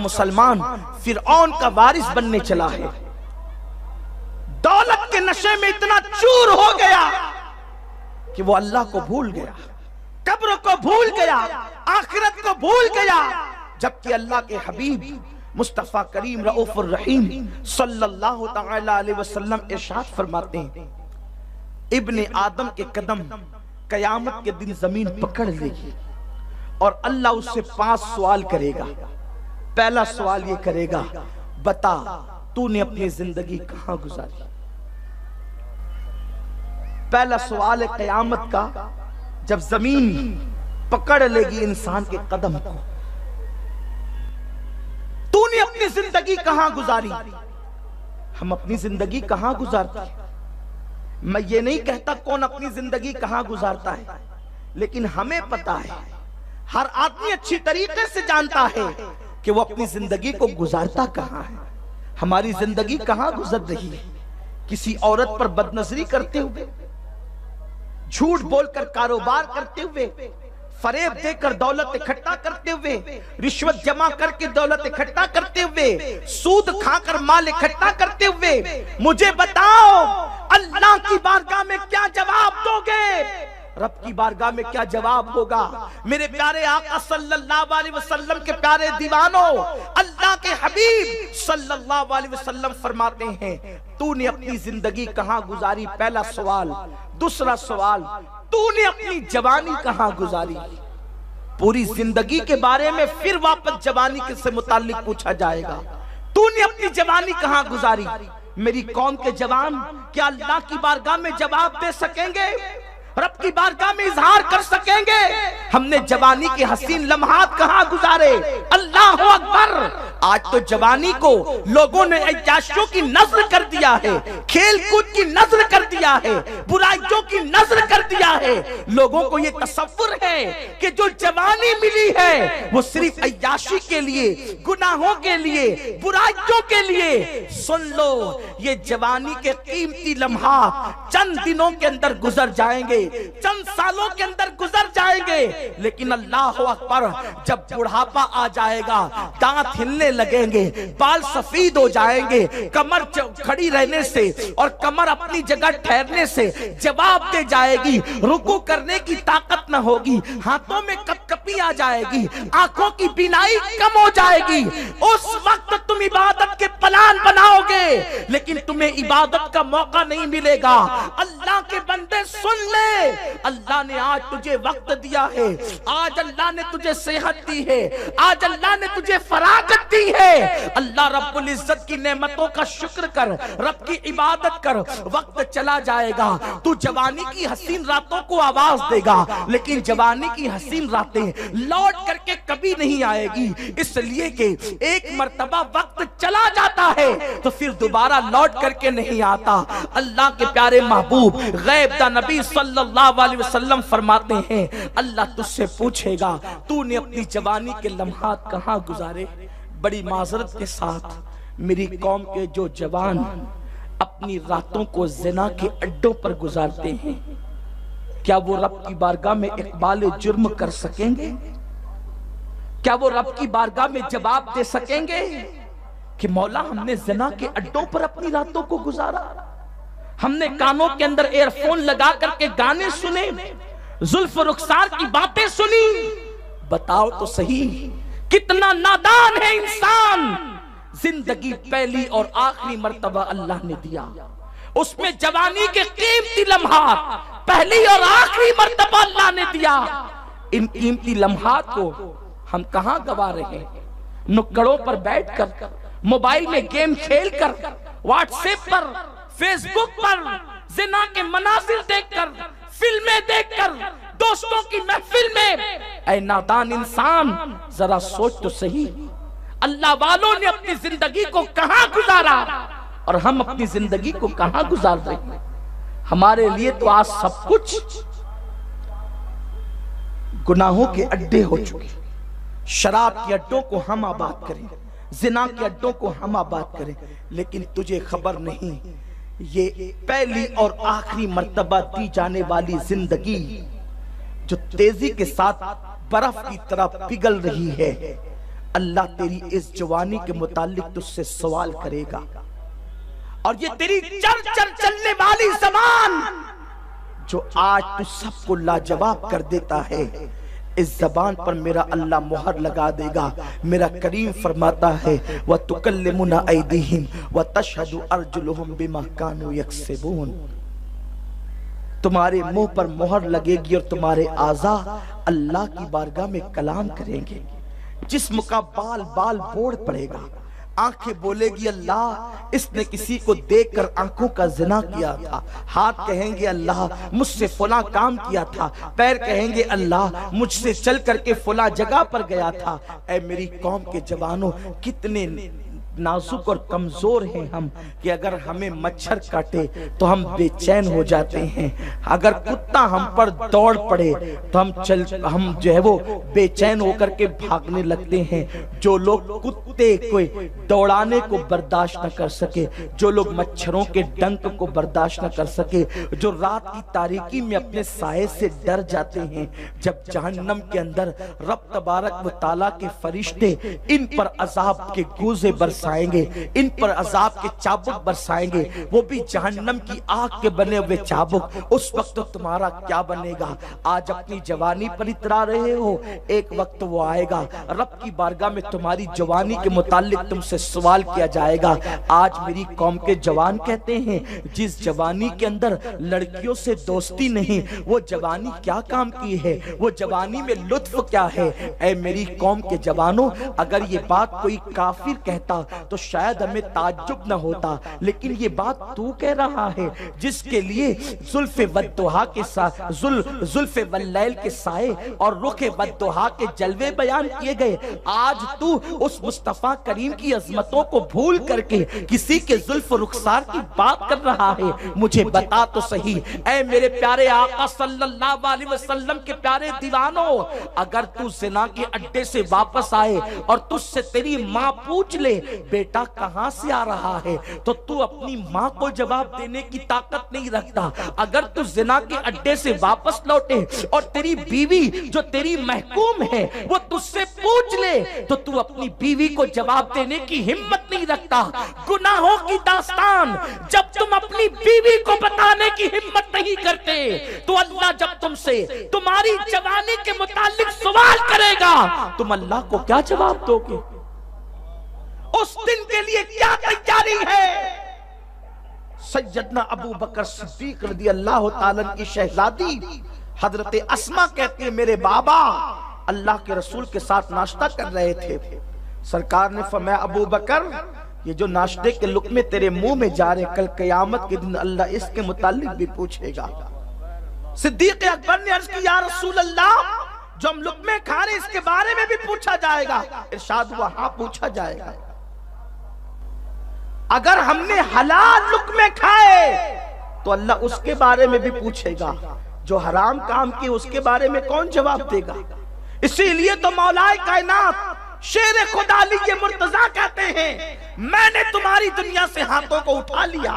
मुसलमान फिरऔन का वारिस बनने चला है। दौलत के नशे में इतना चूर हो गया कि वो अल्लाह को भूल गया, कब्र को भूल गया, आखिरत को भूल गया। जबकि अल्लाह के हबीब मुस्तफा करीम रऊफुर रहीम सल्लल्लाहु तआला अलैहि वसल्लम इरशाद फरमाते हैं, इब्ने आदम के कदम कयामत के दिन जमीन पकड़ लेगी और अल्लाह उससे 5 सवाल करेगा। पहला सवाल ये करेगा, बता तूने अपनी जिंदगी कहां गुजारी। पहला सवाल है कयामत का, जब जमीन पकड़ लेगी इंसान के कदम को, तूने अपनी जिंदगी कहां गुजारी। हम अपनी जिंदगी कहां गुजारते हैं, मैं ये नहीं कहता कौन अपनी जिंदगी कहां गुजारता है, लेकिन हमें पता है, हर आदमी अच्छी तरीके से जानता है कि वो अपनी जिंदगी को गुजारता कहां है। हमारी जिंदगी कहां गुजर रही है, किसी औरत पर बदनजरी करते हुए, झूठ बोलकर कारोबार करते हुए, फरेब देकर दौलत इकट्ठा करते हुए, रिश्वत जमा करके दौलत इकट्ठा करते हुए, सूद खाकर माल इकट्ठा करते हुए। मुझे बताओ अल्लाह की बारगाह में क्या जवाब दोगे, रब की बारगाह में क्या जवाब होगा। मेरे प्यारे आका सल्लल्लाहु अलैहि वसल्लम के प्यारे दीवानों, अल्लाह के हबीब सल्लल्लाहु अलैहि वसल्लम फरमाते हैं, तूने अपनी जिंदगी कहां गुजारी, पहला सवाल। दूसरा सवाल, तूने अपनी जवानी कहां गुजारी। पूरी जिंदगी के बारे में फिर वापस जवानी से मुताल्लिक पूछा जाएगा, तूने अपनी जवानी कहां गुजारी। मेरी कौम के जवान क्या अल्लाह की बारगाह में जवाब दे सकेंगे, रब की बारगाह में इजहार कर सकेंगे, हमने जवानी के हसीन लम्हात कहां गुजारे। अल्लाह अकबर। आज तो जवानी को लोगों ने ऐशाशियों की नजर कर दिया है, खेल कूद की नजर कर दिया है, बुराइयों की नजर कर दिया है। लोगों को ये तसव्वुर है कि जो जवानी मिली है वो सिर्फ ऐशाशी के लिए, गुनाहों के लिए, बुराइयों के लिए। सुन लो, ये जवानी के कीमती लम्हात चंद दिनों के अंदर गुजर जाएंगे, चंद सालों के अंदर गुजर जाएंगे, लेकिन अल्लाह अकबर, जब बुढ़ापा आ जाएगा, दांत हिलने लगेंगे, बाल सफेद हो जाएंगे, कमर खड़ी रहने से और कमर अपनी जगह ठहरने से जवाब दे जाएगी, रुकू करने की ताकत न होगी, हाथों में कपकपी आ जाएगी, आंखों की बीनाई कम हो जाएगी। उस वक्त तुम इबादत के प्लान बनाओगे, लेकिन तुम्हें इबादत का मौका नहीं मिलेगा। अल्लाह के बंदे सुन ले, अल्लाह ने आज तुझे वक्त दिया है, आज अल्लाह ने तुझे सेहत दी है, आज अल्लाह ने तुझे फरागत दी है। अल्लाह रब्बुल इज्जत की नेमतों का शुक्र कर, रब की इबादत कर। वक्त चला जाएगा, तू जवानी की हसीन रातों को आवाज देगा, लेकिन जवानी की हसीन रातें लौट करके कभी नहीं आएगी, इसलिए कि एक मर्तबा वक्त चला जाता है तो फिर दोबारा लौट करके नहीं आता। अल्लाह के प्यारे महबूब गैब दा नबी सल्लल्लाहु अलैहि वसल्लम फरमाते हैं, अल्लाह तुझसे पूछेगा तूने अपनी जवानी के लम्हात कहां गुजारे। बड़ी माजरत के साथ मेरी कौम के जो जवान अपनी रातों को जिना के अड्डों पर गुजारते हैं, क्या वो रब की बारगाह में इकबाल जुर्म कर सकेंगे? क्या वो रब की बारगाह में जवाब दे सकेंगे कि मौला हमने जिना के अड्डों पर अपनी रातों को गुजारा, हमने कानों के अंदर एयरफोन लगा करके गाने सुने, जुल्फ रुखसार की बातें सुनी। बताओ तो सही, कितना नादान है इंसान। जिंदगी पहली और आखिरी मर्तबा अल्लाह ने दिया, उसमें जवानी के कीमती लम्हात पहली और आखिरी मर्तबा अल्लाह ने दिया। इन कीमती लम्हात को हम कहां गवा रहे हैं? नुक्कड़ों पर बैठकर, मोबाइल में गेम खेलकर, व्हाट्सएप पर, फेसबुक पर जिना के मनाजिर देखकर, फिल्में देखकर, दोस्तों की महफिल में। ऐ नादान इंसान, जरा सोच तो सही, अल्लाह वालों ने अपनी जिंदगी को कहां गुजारा और हम अपनी जिंदगी को कहां गुजार रहे हैं। हमारे लिए तो आज सब कुछ गुनाहों के अड्डे हो चुके। शराब के अड्डों को हम आबाद करें, जिना के अड्डों को हम आबाद करें, लेकिन तुझे खबर नहीं, ये पहली और आखिरी मर्तबा दी जाने वाली जिंदगी जो तेजी के साथ बर्फ की तरह पिघल रही है, अल्लाह तेरी इस जवानी के मुतालिक तुझसे सवाल करेगा। और ये तेरी चर चर चलने वाली ज़बान जो आज तू सबको लाजवाब कर देता है, इस जबान पर मेरा अल्लाह मोहर लगा देगा। मेरा करीम फरमाता है व तुकल्लिमुना ऐदीहिम व तशहदु अर्जुलुहुम बिमा कानू यक्सिबून। तुम्हारे मुंह पर मोहर लगेगी और तुम्हारे आज़ा अल्लाह की बारगाह में कलाम करेंगे। जिस्म का बाल बाल बोड़ पड़ेगा, आंखें बोलेगी अल्लाह इसने किसी को देखकर आंखों का जिना किया था, हाथ कहेंगे अल्लाह मुझसे फला काम किया था, पैर कहेंगे अल्लाह मुझसे चल करके फला जगह पर गया था। ऐ मेरी कौम के जवानों, कितने नाजुक और कमजोर हैं हम कि अगर हमें मच्छर काटे तो हम बेचैन हो जाते हैं, अगर कुत्ता हम पर दौड़ पड़े तो हम जो है वो बेचैन होकर के भागने लगते हैं। जो लोग कुत्ते को दौड़ाने को बर्दाश्त न कर सके, जो लोग मच्छरों के डंक को बर्दाश्त न कर सके, जो रात की तारीकी में अपने साये से डर जाते हैं, जब जहन्नम के अंदर रब तबारक व ताला के फरिश्ते इन पर अजाब के गूजे बरसाएंगे, इन पर अजाब के चाबुक बरसाएंगे, वो भी जहन्नम की आग के बने हुए चाबुक, उस वक्त तो तुम्हारा क्या बनेगा। आज अपनी जवानी पर इतरा रहे हो, एक वक्त वो आएगा रब की बारगाह में तुम्हारी जवानी के मुतालिक तुमसे सवाल किया जाएगा। आज मेरी कौम के जवान कहते हैं जिस जवानी के अंदर लड़कियों से दोस्ती नहीं, वो जवानी क्या काम की है, वो जवानी में लुत्फ क्या है। ऐ मेरी कौम के जवानों, अगर ये बात कोई काफिर कहता तो शायद हमें ताज्जुब न होता, लेकिन ये बात तू कह रहा है जिसके लिए जुल्फे वद्दुहा के साथ जुल्फे वल्लैल के साए और रुखे वद्दुहा के जलवे बयान किए गए। आज तू उस मुस्तफा करीम की अजमतों को भूल करके किसी के जुल्फ रुखसार की बात कर रहा है। मुझे बता तो सही, ऐ मेरे प्यारे आका सल्लल्लाहु अलैहि वसल्लम के प्यारे दीवानों, अगर तू जिना के अड्डे से वापस आए और तुझसे तेरी माँ पूछ ले बेटा कहां से आ रहा है, तो तू अपनी माँ को जवाब देने की ताकत नहीं रखता। अगर तू जिना के अड्डे से वापस लौटे और तेरी बीवी जो तेरी महकूम है वो तुझसे पूछ ले, तो तू अपनी बीवी को जवाब देने की हिम्मत नहीं रखता। गुनाहों की दास्तान जब तुम अपनी बीवी को बताने की हिम्मत नहीं करते, तो अल्लाह जब तुमसे तुम्हारी जवानी के मुतालिक सवाल करेगा, तुम अल्लाह को क्या जवाब दोगे। उस दिन के लिए क्या तैयारी है। सैयदना अबू बकर सिद्दीक रज़ी अल्लाह ताला की शहजादी हजरत अस्मा कहती है मेरे बाबा अल्लाह के रसूल के साथ नाश्ता कर रहे थे, सरकार ने फरमाया अबू बकर ये जो नाश्ते के लुक़मे तेरे मुंह में जा रहे, कल क़यामत के दिन अल्लाह इसके मुतालिक भी पूछेगा। सिद्दीक अकबर ने अर्ज की या रसूल अल्लाह जो हम लुक़मे खा रहे इसके बारे में भी पूछा जाएगा। इरशाद हुआ हाँ पूछा जाएगा। अगर हमने हलाल लुक़मे खाए तो अल्लाह उसके बारे में भी पूछेगा, जो हराम काम किए उसके बारे में कौन जवाब देगा। इसीलिए तो मौलाए कायनात शेर खुदा अली के मुर्तजा कहते हैं मैंने तुम्हारी दुनिया से हाथों को उठा लिया,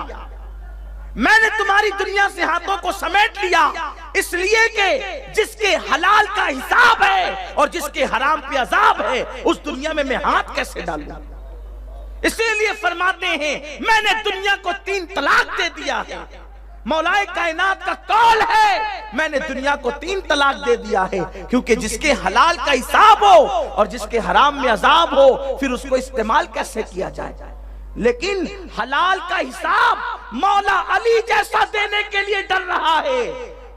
मैंने तुम्हारी दुनिया से हाथों को समेट लिया, इसलिए कि जिसके हलाल का हिसाब है और जिसके हराम पे अजाब है उस दुनिया में मैं हाथ कैसे डालूं। इसीलिए फरमाते हैं मैंने दुनिया को 3 तलाक दे दिया है। मौलाए कायनात का कौल है मैंने दुनिया को 3 तलाक दे दिया है, क्योंकि जिसके हलाल का हिसाब हो और जिसके हराम में अजाब हो फिर उसको इस्तेमाल कैसे किया जाए। लेकिन हलाल का हिसाब मौला अली जैसा देने के लिए डर रहा है,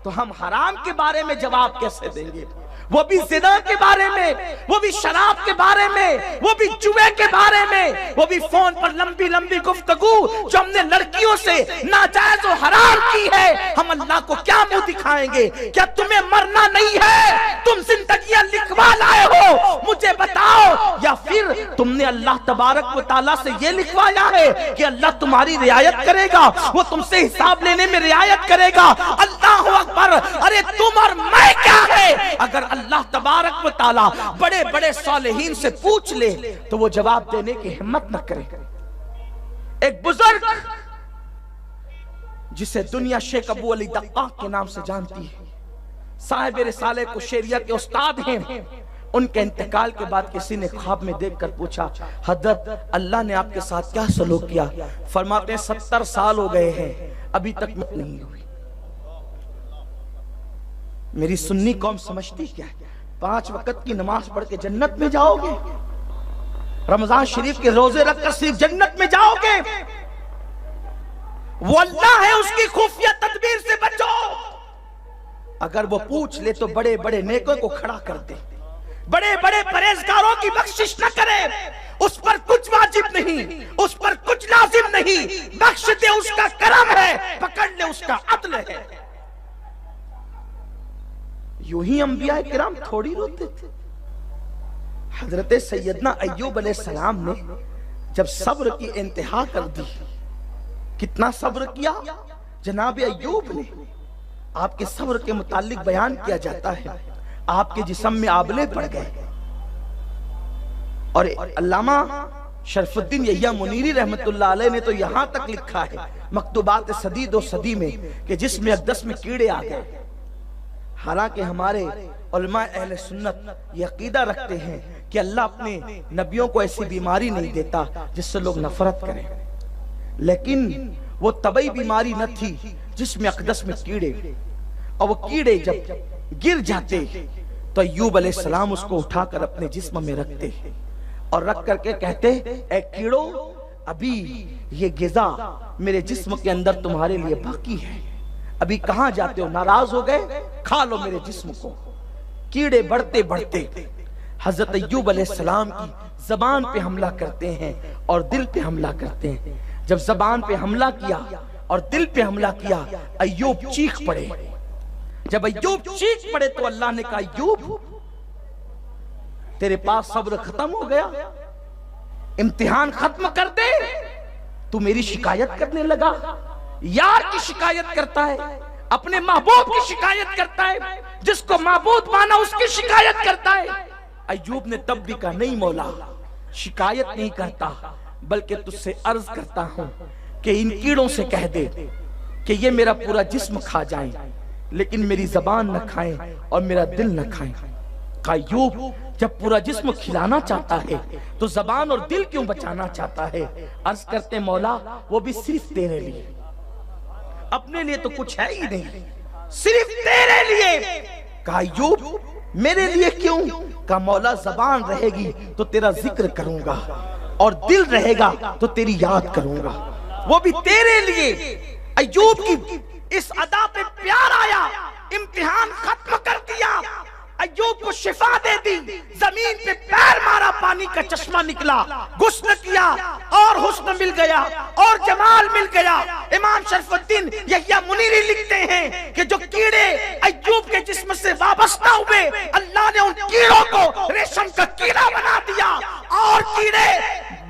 तो हम हराम के बारे में जवाब कैसे देंगे। वो भी ज़िना के बारे में, वो भी शराब के बारे में, वो भी जुए के बारे में, वो भी फोन पर लंबी लंबी गुफ्तगू जो हमने लड़कियों से नाजायज और हराम की है। हम अल्लाह को क्या मुंह दिखाएंगे। क्या तुम्हें मरना नहीं है, तुम जिंदगियां लिखवा लाए हो, मुझे बताओ। या फिर तुमने अल्लाह तबारक व तआला से ये लिखवाया है कि अल्लाह तुम्हारी रियायत करेगा, वो तुमसे हिसाब लेने में रियायत करेगा। अल्लाह अकबर। अरे तुम और मैं क्या है। अगर अल्लाह तबारक व तआला बड़े बड़े सालेहीन से पूछ ले तो वो जवाब देने की हिम्मत न करे। एक बुजुर्ग जिसे दुनिया शेख अबू अली दक्का के नाम से जानती है, साहिब रिसाले कुशैरिया के उस्ताद हैं, उनके इंतकाल के बाद किसी ने ख्वाब में देखकर पूछा, हजरत अल्लाह ने आपके साथ क्या सलूक किया? फरमाते हैं 70 साल हो गए हैं, अभी तक मौत नहीं हुई। मेरी सुन्नी कौम समझती क्या है? 5 वक्त की नमाज पढ़ के जन्नत में जाओगे? रमजान शरीफ के रोजे रखकर सिर्फ जन्नत में जाओगे? वो अल्लाह है, उसकी खुफिया तदबीर से बचो। अगर वो पूछ ले तो बड़े बड़े नेकों को खड़ा कर दे, बड़े बड़े परहेजगारों की बख्शिश न करे। उस पर कुछ वाजिब नहीं, उस पर कुछ लाजिम नहीं, बख्श दे उसका करम है, पकड़ ले उसका अदल है। यूं ही अंबिया किराम थोड़ी रोते थे। हजरत सैयदना अय्यूब अलैहिस्सलाम ने जब सब्र की इंतहा कर दी, कितना सब्र किया जनाब अय्यूब ने। आपके सब्र के मुतालिक बयान किया जाता है, आपके जिस्म में आबले पड़ गए। और अल्लामा शरफुद्दीन यहिया मुनीरी रहमतुल्लाह अलैह ने तो यहां तक लिखा है मकतूबात सदी दो सदी में कि जिसमें अक़दस में कीड़े आ गए। हालांकि हमारे उलमा अहले सुन्नत ये अकीदा रखते हैं कि अल्लाह अपने नबियों को ऐसी बीमारी नहीं देता जिससे लोग नफरत करें, लेकिन वो तबई बीमारी न थी जिसमें अक़दस में कीड़े, और वो कीड़े जब गिर जाते तो अय्यूब अलैहिस्सलाम उसको उठाकर अपने जिस्म में रखते और रख करके कहते, ए कीड़ो, अभी ये गिज़ा मेरे जिस्म के अंदर तुम्हारे लिए बाकी है, अभी कहां जाते हो? नाराज हो गए, खा लो मेरे जिस्म को। कीड़े बढ़ते बढ़ते हजरत अय्यूब अलैहिस्सलाम की जबान पे हमला करते हैं और दिल पे हमला करते हैं। जब जबान पे हमला किया और दिल पे हमला किया, अय्यूब चीख पड़े। जब अय्यूब चीख पड़े तो अल्लाह ने कहा, अय्यूब तेरे पास सब्र खत्म हो गया, इम्तिहान खत्म कर दे। तू मेरी शिकायत करने लगा, यार की शिकायत करता है, अपने महबूब की शिकायत करता है, जिसको महबूब माना उसकी शिकायत करता है। अय्यूब ने तब भी कहा, नहीं मौला, शिकायत नहीं करता, बल्कि तुझसे अर्ज करता हूं कि इन कीड़ों से कह दे कि ये मेरा पूरा जिस्म खा जाएं, लेकिन मेरी जबान न खाएं और मेरा दिल न खाएं। अय्यूब जब पूरा जिस्म खिलाना चाहता है तो जबान और दिल क्यों बचाना चाहता है? अर्ज करते, मौला वो भी सिर्फ तेरे लिए, अपने लिए तो कुछ है ही नहीं, सिर्फ तेरे लिए। कहा, अय्यूब मेरे लिए क्यों? कहा, मौला जबान रहेगी तो तेरा जिक्र करूंगा और दिल रहेगा तो तेरी याद करूंगा, वो भी तेरे लिए। अय्यूब की इस अदा पे प्यार आया, इम्तिहान खत्म कर दिया, अय्यूब को शिफा दे दी, जमीन पे पैर मारा, पानी का चश्मा निकला, गुस्ल किया और हुस्न मिल गया और जमाल मिल गया। इमाम शरफुद्दीन यहिया मुनीरी लिखते हैं कि जो कीड़े अय्यूब के जिस्म से वाबस्ता हुए, अल्लाह ने उन कीड़ों को रेशम का कीड़ा बना दिया और कीड़े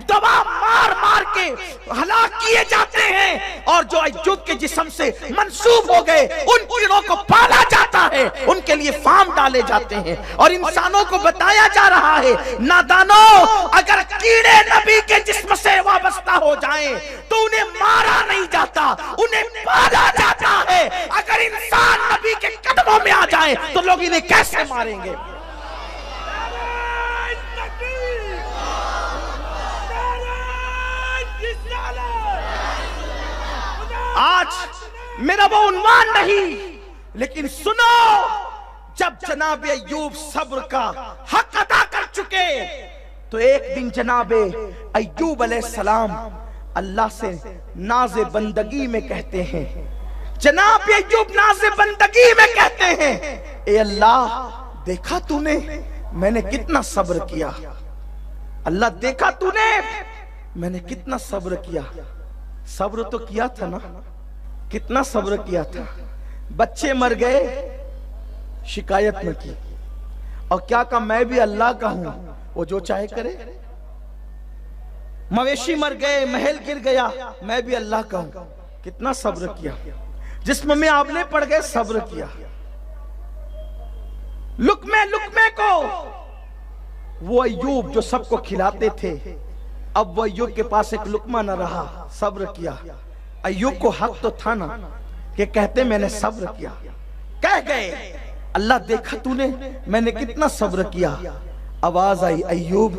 दवा मार मार के हलाक किए जाते हैं, और जो अय्यूब के जिस्म से मंसूब हो गए उन कीड़ों को पाला जाता है, उनके लिए फार्म डाले जाते हैं। और इंसानों को बताया जा रहा है, नादानों, अगर कीड़े नबी के जिस्म से वाबस्ता हो जाएं तो उन्हें मारा नहीं जाता, उन्हें पाला जाता है। अगर इंसान नबी के कदमों में आ जाए तो लोग इन्हें कैसे मारेंगे? आज मेरा वो उन्वान नहीं, लेकिन सुनो, जब जनाब अय्यूब सब्र का हक अदा कर चुके तो एक दिन जनाब अय्यूब अलैहिस्सलाम अल्लाह से नाज़े बंदगी में कहते हैं, जनाब अय्यूब नाज़े बंदगी में कहते हैं, ए अल्लाह, देखा तूने मैंने कितना सब्र किया, अल्लाह देखा तूने मैंने कितना सब्र किया। सब्र तो किया था ना, कितना सब्र किया था। बच्चे मर गए, शिकायत न की, और क्या कहा, मैं भी अल्लाह का हूं, वो जो चाहे करे। मवेशी मर गए, महल गिर गया, मैं भी अल्लाह का हूं, कितना सब्र किया। जिस्म में आबले पड़ गए, सब्र किया। लुकमे लुकमे को वो अय्यूब जो सबको खिलाते थे, अब वो अय्यूब के पास एक लुकमा न रहा, सब्र किया। अय्यूब को हक तो था ना कि कहते मैंने सब्र किया, कह गए, अल्लाह देखा तूने मैंने कितना सब्र किया, आवाज आई, अय्यूब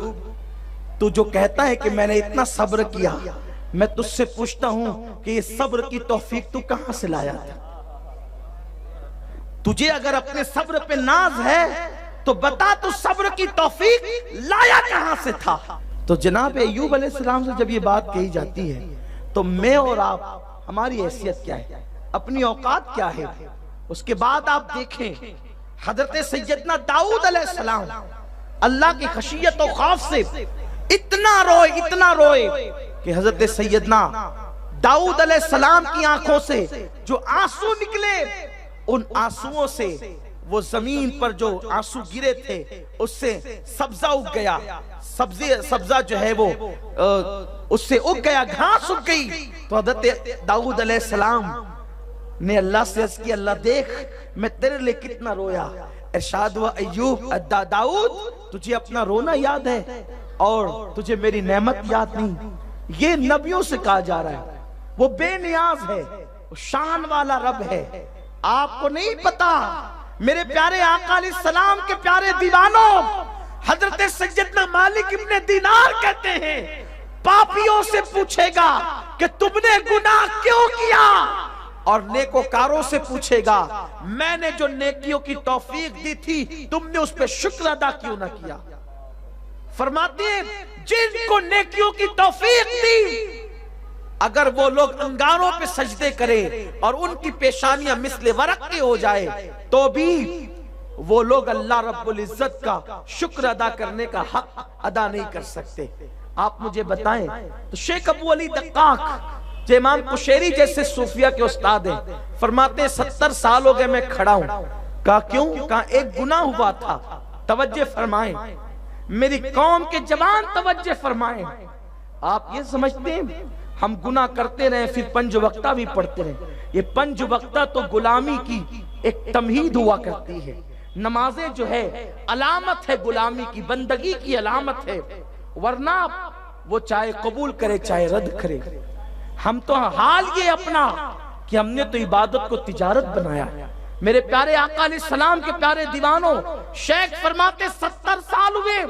तू जो कहता है कि मैंने इतना सब्र किया, मैं तुझसे पूछता हूं कि ये सब्र की तौफीक तू कहां से लाया था? तुझे अगर अपने सब्र पे नाज है तो बता तू सब्र की तौफीक लाया कहां से था? तो जनाब अय्यूब अलैहिस्सलाम से जब ये बात कही जाती है तो मैं और आप, हमारी हैसियत क्या है, अपनी औकात क्या है? उसके बाद आप देखें हजरत सैयदना दाऊद अलैहिस्सलाम अल्लाह की खशियत और खौफ से इतना रोए कि हजरत सैयदना दाऊद अलैहिस्सलाम की आंखों से जो आंसू निकले, उन आंसुओं से वो जमीन पर जो आंसू गिरे थे उससे सब्जा उग गया, सब्जा जो है वो उससे उग गया, घास उग गई। तो हजरत दाऊद अलैहिस्सलाम ने अल्लाह से अर्ज किया, अल्लाह देख मैं तेरे लिए कितना रोया। इरशाद हुआ, अय्यूब दाऊद तुझे अपना रोना याद है और तुझे मेरी नेमत याद नहीं। ये नबियों से कहा जा रहा है, वो बेनियाज है, वो शान वाला रब है। आपको नहीं पता मेरे प्यारे आका अलैहिस्सलाम के प्यारे दीवानों, हजरत सैयदना मालिक इब्ने दीनार कहते हैं पापियों से पूछेगा कि तुमने गुनाह क्यों किया, और नेकोकारों से पूछेगा मैंने जो नेकियों की तौफीक दी थी तुमने उस पर शुक्र अदा क्यों ना किया। फरमाते हैं जिनको नेकियों की तौफीक दी, अगर वो लोग अंगारों पे सजदे करें और उनकी पेशानियां मिस्ले वरक की हो जाए तो भी वो लोग अल्लाह रब्बुल इज्जत का शुक्र अदा करने का हक अदा नहीं कर सकते। आप मुझे बताएं तो शेख अबू अली दक्काक जो इमाम कुशैरी जैसे सूफिया के उस्ताद हैं, फरमाते हैं 70 साल हो गए मैं खड़ा हूं। कहा क्यों? कहा एक गुनाह हुआ था, तवज्जो फरमाएं मेरी कौम के जवान, तवज्जो फरमाएं। आप ये समझते हैं हम गुनाह करते रहे फिर पंज वक्ता भी पढ़ते रहे? ये पंज वक्ता तो गुलामी की एक तमहीद हुआ करती है। नमाजें जो है अलामत है गुलामी की, बंदगी की अलामत है, वरना वो चाहे कबूल करे चाहे रद्द करे। हम तो हाल ये अपना कि हमने तो इबादत को तिजारत बनाया। मेरे प्यारे आका अलैहिस्सलाम के प्यारे दीवानों, शेख फरमाते 70 साल हुए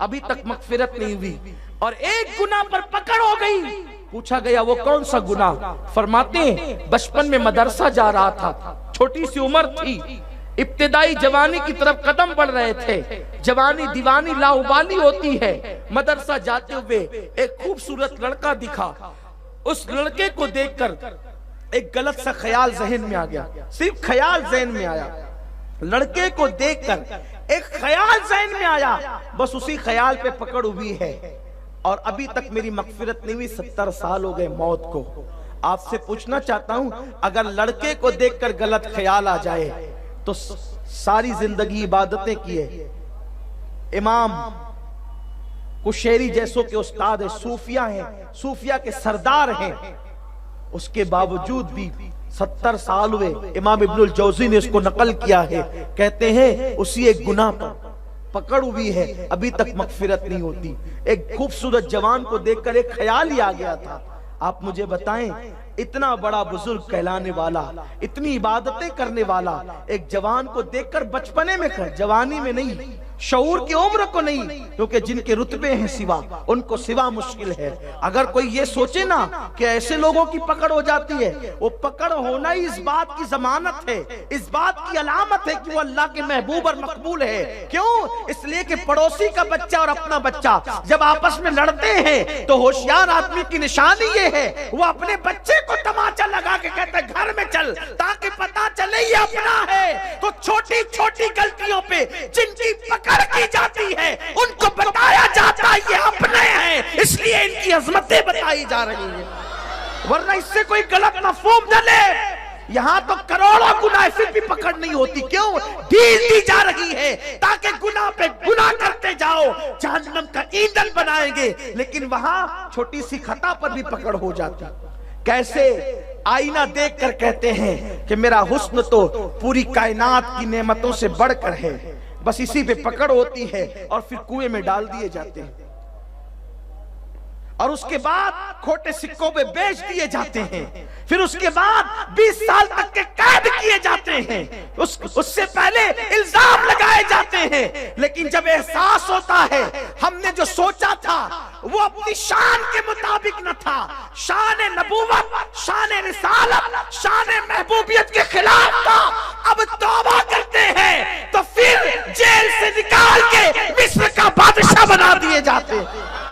अभी तक मगफिरत नहीं हुई और एक गुनाह पर पकड़ हो गई। पूछा गया वो कौन सा गुनाह? फरमाते बचपन में मदरसा जा रहा था, छोटी सी उम्र थी, इब्तिदाई जवानी की तरफ कदम बढ़ रहे थे, जवानी दीवानी लाउबाली होती है। मदरसा जाते हुए एक खूबसूरत लड़का दिखा, उस लड़के को देखकर एक गलत सा ख्याल जहन में आ गया, सिर्फ ख्याल जहन में आया, लड़के को देखकर एक ख्याल जहन में आया, बस उसी ख्याल पे पकड़ हुई है और अभी तक मेरी मगफिरत नहीं हुई। 70 साल हो गए मौत को। आपसे पूछना चाहता हूं अगर लड़के को देखकर गलत ख्याल आ जाए तो सारी जिंदगी इबादतें किए, इमाम कुशैरी जैसों के उस्ताद है, सूफिया हैं, सूफिया के सरदार हैं, उसके बावजूद भी 70 साल हुए। इमाम इब्नुल जौजी ने इसको नकल किया है, कहते हैं उसी एक गुनाह पर पकड़ हुई है, अभी तक मगफिरत नहीं होती। एक खूबसूरत जवान को देखकर एक ख्याल ही आ गया था। आप मुझे बताएं इतना बड़ा बुजुर्ग कहलाने वाला, इतनी इबादतें करने वाला एक जवान को देखकर बचपने में, जवानी में नहीं, शऊर की उम्र को नहीं, क्योंकि जिनके रुतबे हैं सिवा उनको सिवा मुश्किल है। अगर कोई ये सोचे ना कि ऐसे लोगों की पकड़ हो जाती है, वो पकड़ होना ही इस बात की जमानत है, इस बात की अलामत है कि वो अल्लाह के महबूब और मकबूल है। क्यों? इसलिए कि पड़ोसी का बच्चा और अपना बच्चा जब आपस में लड़ते हैं तो होशियार आदमी की निशानी ये है, वो अपने बच्चे को तमाचा लगा के कहते घर में चल, ताकि पता चले ये अपना है। तो छोटी छोटी गलतियों पे जिनकी पकड़ की जाती है उनको बताया जाता है ये अपने हैं, इसलिए इनकी अजमतें बताई जा रही हैं, वरना इससे कोई गलत मफहूम न ले। यहां तो करोड़ों गुनाह फिर भी पकड़ नहीं होती। क्यों? ढील दी जा रही है ताकि गुनाह पे गुनाह करते जाओ, जहन्नम का ईंधन बनाएंगे, लेकिन वहां छोटी सी खता पर भी पकड़ हो जाती। कैसे? आईना देखकर कहते हैं कि मेरा हुस्न तो पूरी कायनात की नेमतों से बढ़कर है, बस इसी पे पकड़ होती है और फिर कुएं में डाल दिए जाते हैं। और उसके बाद खोटे सिक्कों पे बेच दिए जाते हैं, फिर उसके बाद 20 साल तक के कैद किए जाते हैं, उससे पहले इल्जाम लगाए जाते हैं। लेकिन जब एहसास होता है हमने जो सोचा था वो अपनी शान के मुताबिक न था, शान नबूवत, शान रिसालत, शान महबूबियत के खिलाफ था, अब तौबा करते हैं तो फिर जेल से निकाल के मिस्र का बादशाह बना दिए जाते हैं।